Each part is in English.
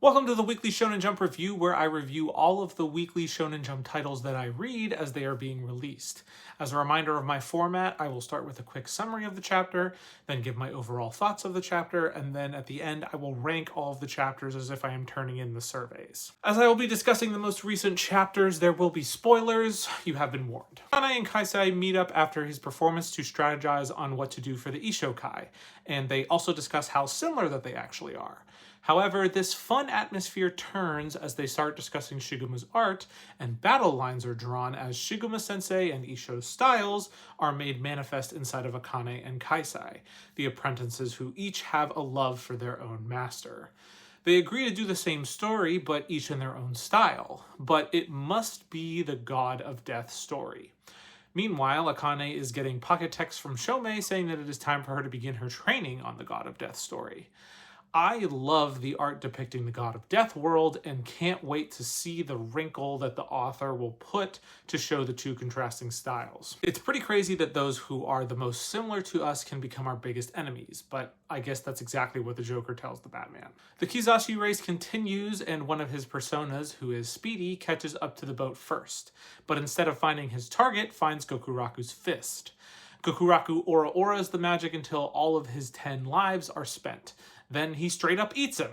Welcome to the Weekly Shonen Jump Review, where I review all of the weekly Shonen Jump titles that I read as they are being released. As a reminder of my format, I will start with a quick summary of the chapter, then give my overall thoughts of the chapter, and then at the end I will rank all of the chapters as if I am turning in the surveys. As I will be discussing the most recent chapters, there will be spoilers. You have been warned. Akane and Kaisen meet up after his performance to strategize on what to do for the Ishokai, and they also discuss how similar that they actually are. However, this fun atmosphere turns as they start discussing Shiguma's art, and battle lines are drawn as Shiguma-sensei and Isho's styles are made manifest inside of Akane and Kaisen, the apprentices who each have a love for their own master. They agree to do the same story, but each in their own style, but it must be the God of Death story. Meanwhile, Akane is getting pocket texts from Shomei saying that it is time for her to begin her training on the God of Death story. I love the art depicting the God of Death world and can't wait to see the wrinkle that the author will put to show the two contrasting styles. It's pretty crazy that those who are the most similar to us can become our biggest enemies, but I guess that's exactly what the Joker tells the Batman. The Kizashi race continues, and one of his personas, who is Speedy, catches up to the boat first, but instead of finding his target, finds Gokuraku's fist. Gokuraku auras the magic until all of his 10 lives are spent. Then he straight up eats him.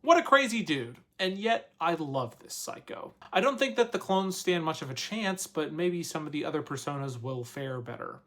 What a crazy dude. And yet, I love this psycho. I don't think that the clones stand much of a chance, but maybe some of the other personas will fare better.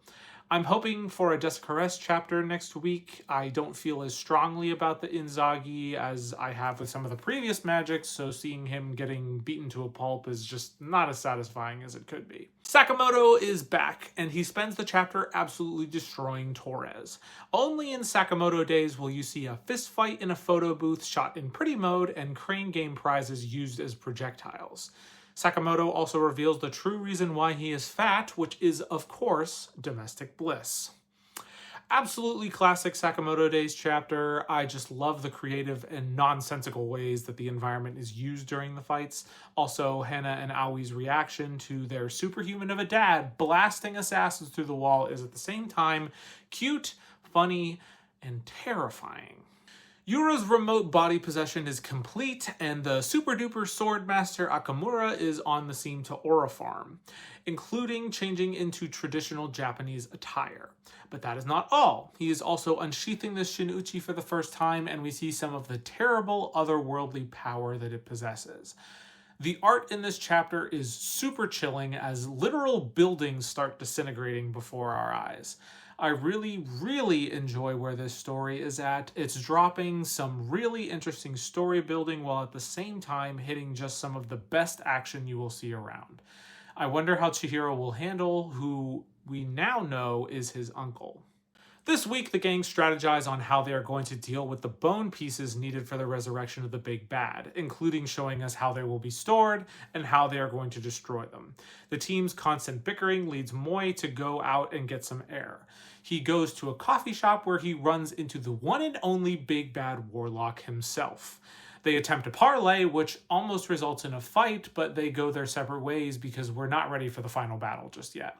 I'm hoping for a Desukares chapter next week. I don't feel as strongly about the Inzaghi as I have with some of the previous magics, so seeing him getting beaten to a pulp is just not as satisfying as it could be. Sakamoto is back, and he spends the chapter absolutely destroying Torres. Only in Sakamoto Days will you see a fist fight in a photo booth shot in pretty mode and crane game prizes used as projectiles. Sakamoto also reveals the true reason why he is fat, which is, of course, domestic bliss. Absolutely classic Sakamoto Days chapter. I just love the creative and nonsensical ways that the environment is used during the fights. Also, Hana and Aoi's reaction to their superhuman of a dad blasting assassins through the wall is at the same time cute, funny, and terrifying. Yura's remote body possession is complete, and the super-duper sword master Akamura is on the scene to Aura Farm, including changing into traditional Japanese attire. But that is not all. He is also unsheathing the Shin-Uchi for the first time, and we see some of the terrible otherworldly power that it possesses. The art in this chapter is super chilling as literal buildings start disintegrating before our eyes. I really enjoy where this story is at. It's dropping some really interesting story building while at the same time hitting just some of the best action you will see around. I wonder how Chihiro will handle who we now know is his uncle. This week, the gang strategize on how they are going to deal with the bone pieces needed for the resurrection of the Big Bad, including showing us how they will be stored and how they are going to destroy them. The team's constant bickering leads Moi to go out and get some air. He goes to a coffee shop where he runs into the one and only Big Bad Warlock himself. They attempt a parlay, which almost results in a fight, but they go their separate ways because we're not ready for the final battle just yet.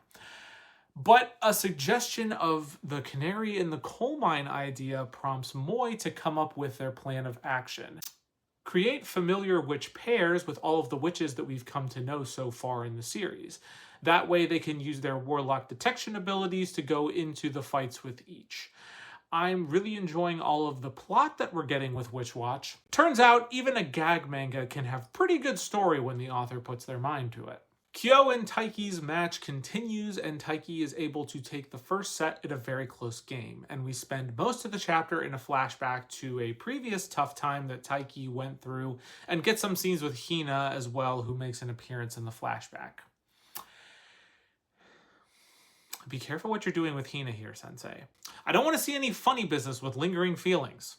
But a suggestion of the canary in the coal mine idea prompts Moi to come up with their plan of action. Create familiar witch pairs with all of the witches that we've come to know so far in the series. That way they can use their warlock detection abilities to go into the fights with each. I'm really enjoying all of the plot that we're getting with Witch Watch. Turns out even a gag manga can have pretty good story when the author puts their mind to it. Kyo and Taiki's match continues, and Taiki is able to take the first set in a very close game, and we spend most of the chapter in a flashback to a previous tough time that Taiki went through, and get some scenes with Hina as well, who makes an appearance in the flashback. Be careful what you're doing with Hina here, Sensei. I don't want to see any funny business with lingering feelings.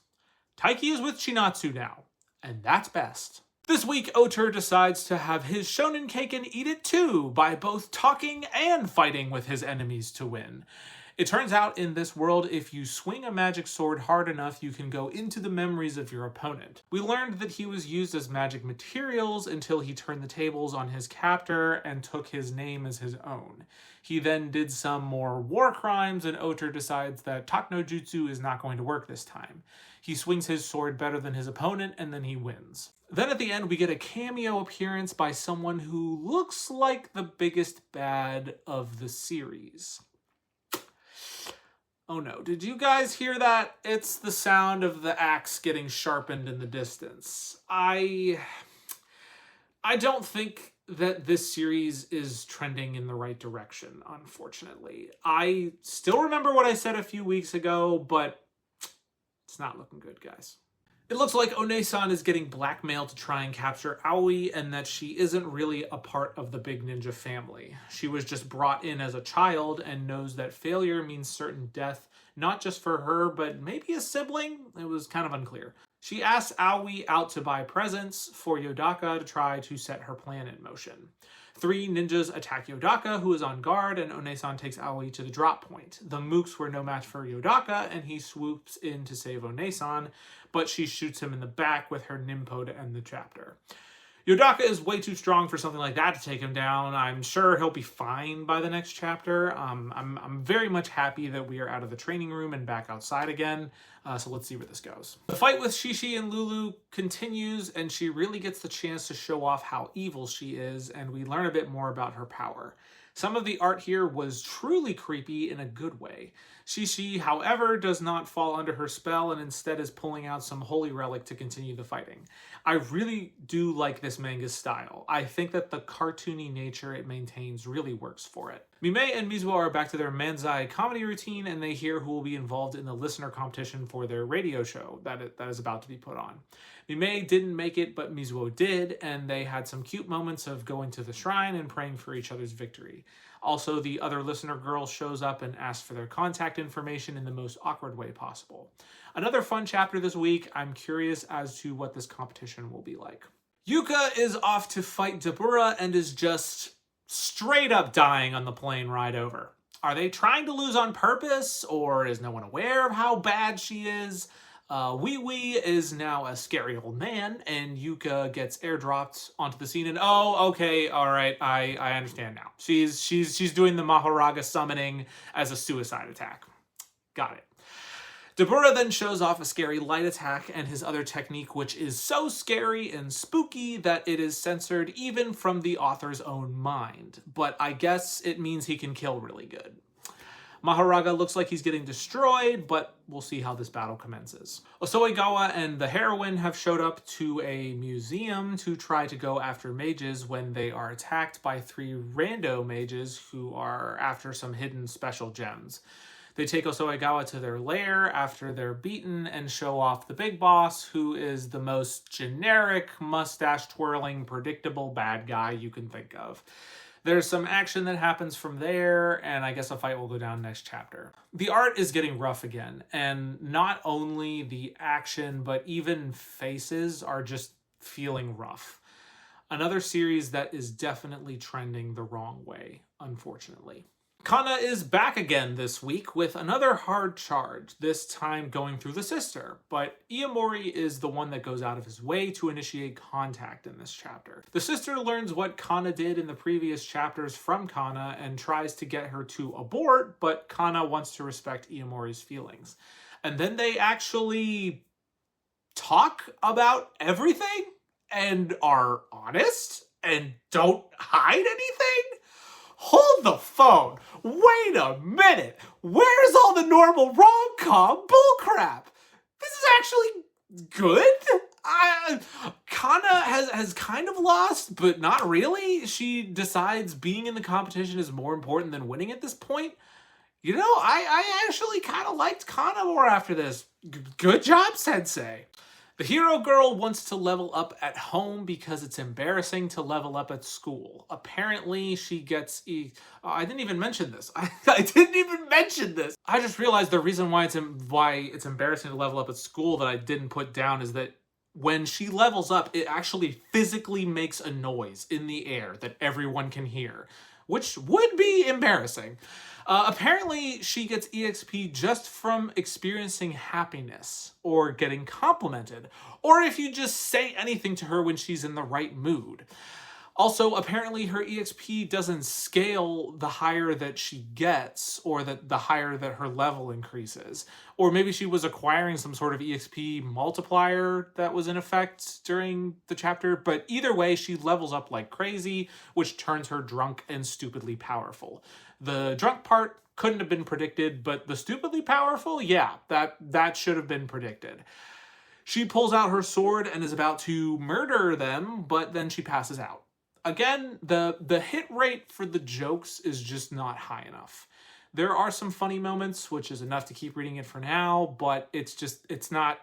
Taiki is with Chinatsu now, and that's best. This week, Otur decides to have his shonen cake and eat it too by both talking and fighting with his enemies to win. It turns out in this world, if you swing a magic sword hard enough, you can go into the memories of your opponent. We learned that he was used as magic materials until he turned the tables on his captor and took his name as his own. He then did some more war crimes, and Oter decides that Takno Jutsu is not going to work this time. He swings his sword better than his opponent, and then he wins. Then at the end, we get a cameo appearance by someone who looks like the biggest bad of the series. Oh no, did you guys hear that? It's the sound of the axe getting sharpened in the distance. I don't think that this series is trending in the right direction, unfortunately. I still remember what I said a few weeks ago, but it's not looking good, guys. It looks like One-san is getting blackmailed to try and capture Aoi, and that she isn't really a part of the big ninja family. She was just brought in as a child and knows that failure means certain death, not just for her, but maybe a sibling? It was kind of unclear. She asks Aoi out to buy presents for Yodaka to try to set her plan in motion. 3 ninjas attack Yodaka, who is on guard, and One-san takes Aoi to the drop point. The mooks were no match for Yodaka, and he swoops in to save One-san, but she shoots him in the back with her Ninpo to end the chapter. Yodaka is way too strong for something like that to take him down. I'm sure he'll be fine by the next chapter. I'm very much happy that we are out of the training room and back outside again. So let's see where this goes. The fight with Shishi and Lulu continues, and she really gets the chance to show off how evil she is, and we learn a bit more about her power. Some of the art here was truly creepy in a good way. Shishi, however, does not fall under her spell and instead is pulling out some holy relic to continue the fighting. I really do like this manga's style. I think that the cartoony nature it maintains really works for it. Mime and Mizuo are back to their manzai comedy routine, and they hear who will be involved in the listener competition for their radio show that is about to be put on. Mime didn't make it, but Mizuo did, and they had some cute moments of going to the shrine and praying for each other's victory. Also, the other listener girl shows up and asks for their contact information in the most awkward way possible. Another fun chapter this week. I'm curious as to what this competition will be like. Yuka is off to fight Dabura and is just straight up dying on the plane ride over. Are they trying to lose on purpose, or is no one aware of how bad she is? Wee Wee is now a scary old man, and Yuka gets airdropped onto the scene, and oh, okay, all right, I understand now. She's doing the Maharaga summoning as a suicide attack. Got it. Dabura then shows off a scary light attack and his other technique, which is so scary and spooky that it is censored even from the author's own mind. But I guess it means he can kill really good. Maharaga looks like he's getting destroyed, but we'll see how this battle commences. Osoegawa and the heroine have showed up to a museum to try to go after mages when they are attacked by 3 rando mages who are after some hidden special gems. They take Osoegawa to their lair after they're beaten and show off the big boss, who is the most generic, mustache-twirling, predictable bad guy you can think of. There's some action that happens from there, and I guess a fight will go down next chapter. The art is getting rough again, and not only the action, but even faces are just feeling rough. Another series that is definitely trending the wrong way, unfortunately. Kana is back again this week with another hard charge, this time going through the sister, but Iomori is the one that goes out of his way to initiate contact in this chapter. The sister learns what Kana did in the previous chapters from Kana and tries to get her to abort, but Kana wants to respect Iomori's feelings. And then they actually talk about everything and are honest and don't hide anything? Hold the phone. Wait a minute. Where's all the normal rom-com bullcrap? This is actually good. Kana has kind of lost, but not really. She decides being in the competition is more important than winning at this point. You know, I actually kind of liked Kana more after this. Good job, Sensei. The hero girl wants to level up at home because it's embarrassing to level up at school. Apparently, she gets... I didn't even mention this. I didn't even mention this. I just realized the reason why it's embarrassing to level up at school that I didn't put down is that when she levels up, it actually physically makes a noise in the air that everyone can hear. which would be embarrassing. Apparently, she gets EXP just from experiencing happiness or getting complimented, or if you just say anything to her when she's in the right mood. Also, apparently her EXP doesn't scale the higher that she gets, or the higher that her level increases. Or maybe she was acquiring some sort of EXP multiplier that was in effect during the chapter, but either way, she levels up like crazy, which turns her drunk and stupidly powerful. The drunk part couldn't have been predicted, but the stupidly powerful, yeah, that should have been predicted. She pulls out her sword and is about to murder them, but then she passes out. Again, the hit rate for the jokes is just not high enough. There are some funny moments, which is enough to keep reading it for now, but it's not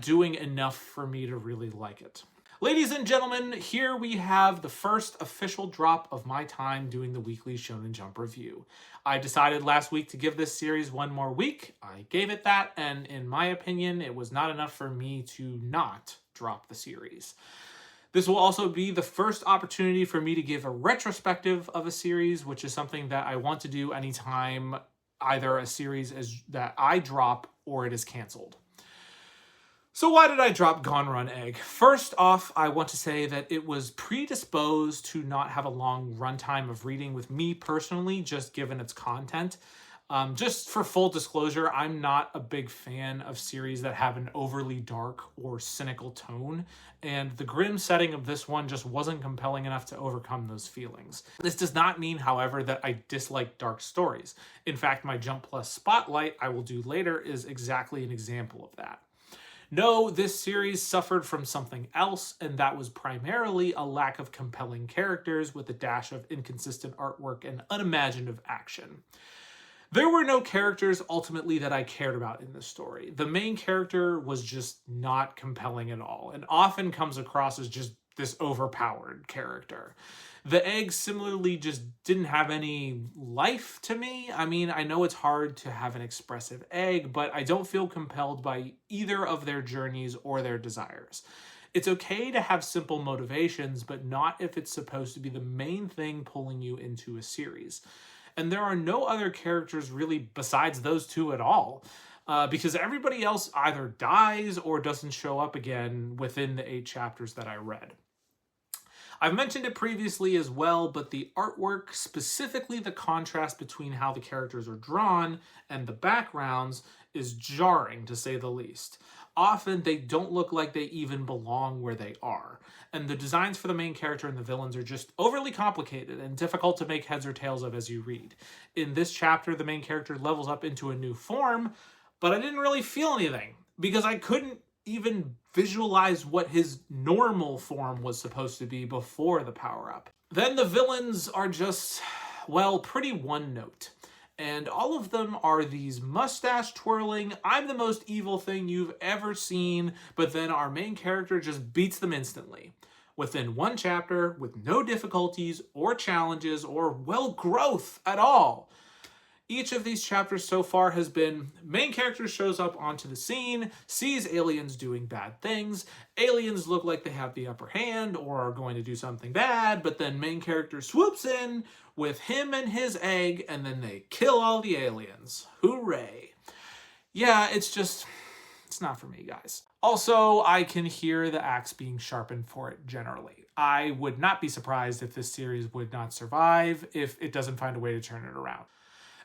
doing enough for me to really like it. Ladies and gentlemen, here we have the first official drop of my time doing the weekly Shonen Jump review. I decided last week to give this series one more week. I gave it that, and in my opinion, it was not enough for me to not drop the series. This will also be the first opportunity for me to give a retrospective of a series, which is something that I want to do anytime either a series is that I drop or it is canceled. So why did I drop Gonron Egg? First off, I want to say that it was predisposed to not have a long runtime of reading with me personally, just given its content. Just for full disclosure, I'm not a big fan of series that have an overly dark or cynical tone, and the grim setting of this one just wasn't compelling enough to overcome those feelings. This does not mean, however, that I dislike dark stories. In fact, my Jump Plus Spotlight I will do later is exactly an example of that. No, this series suffered from something else, and that was primarily a lack of compelling characters with a dash of inconsistent artwork and unimaginative action. There were no characters ultimately that I cared about in this story. The main character was just not compelling at all, and often comes across as just this overpowered character. The egg similarly just didn't have any life to me. I mean, I know it's hard to have an expressive egg, but I don't feel compelled by either of their journeys or their desires. It's okay to have simple motivations, but not if it's supposed to be the main thing pulling you into a series. And there are no other characters really besides those two at all, because everybody else either dies or doesn't show up again within the 8 chapters that I read. I've mentioned it previously as well, but the artwork, specifically the contrast between how the characters are drawn and the backgrounds, is jarring to say the least. Often they don't look like they even belong where they are. And the designs for the main character and the villains are just overly complicated and difficult to make heads or tails of as you read. In this chapter, the main character levels up into a new form, but I didn't really feel anything because I couldn't even visualize what his normal form was supposed to be before the power-up. Then the villains are just, well, pretty one-note. And all of them are these mustache-twirling, I'm the most evil thing you've ever seen, but then our main character just beats them instantly. Within one chapter, with no difficulties or challenges or, well, growth at all. Each of these chapters so far has been, main character shows up onto the scene, sees aliens doing bad things, aliens look like they have the upper hand or are going to do something bad, but then main character swoops in with him and his egg, and then they kill all the aliens. Hooray. Yeah, it's not for me, guys. Also, I can hear the axe being sharpened for it generally. I would not be surprised if this series would not survive if it doesn't find a way to turn it around.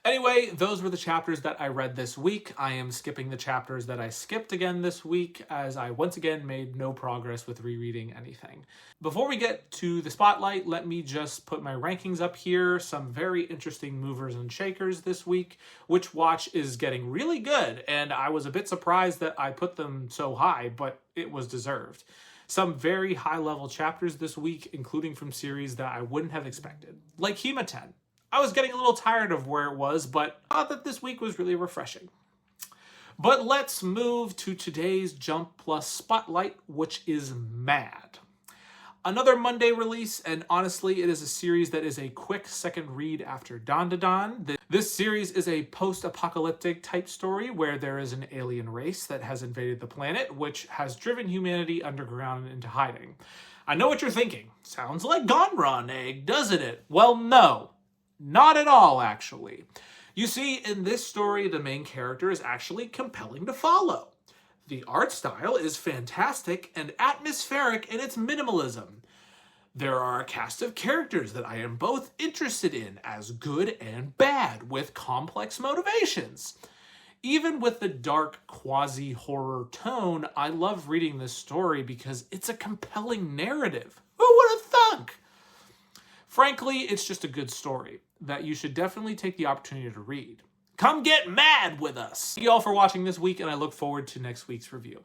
Anyway, those were the chapters that I read this week. I am skipping the chapters that I skipped again this week, as I once again made no progress with rereading anything. Before we get to the spotlight, let me just put my rankings up here. Some very interesting movers and shakers this week. Witch Watch is getting really good, and I was a bit surprised that I put them so high, but it was deserved. Some very high-level chapters this week, including from series that I wouldn't have expected, like Hima-Ten. I was getting a little tired of where it was, but I thought that this week was really refreshing. But let's move to today's Jump Plus Spotlight, which is Mad. Another Monday release, and honestly, it is a series that is a quick second read after Dan Da Dan. This series is a post-apocalyptic type story where there is an alien race that has invaded the planet, which has driven humanity underground into hiding. I know what you're thinking. Sounds like Gonron Egg, doesn't it? Well, no. Not at all, actually. You see, in this story, the main character is actually compelling to follow. The art style is fantastic and atmospheric in its minimalism. There are a cast of characters that I am both interested in as good and bad with complex motivations. Even with the dark quasi-horror tone, I love reading this story because it's a compelling narrative. Who would have thunk? Frankly, it's just a good story that you should definitely take the opportunity to read. Come get mad with us! Thank you all for watching this week, and I look forward to next week's review.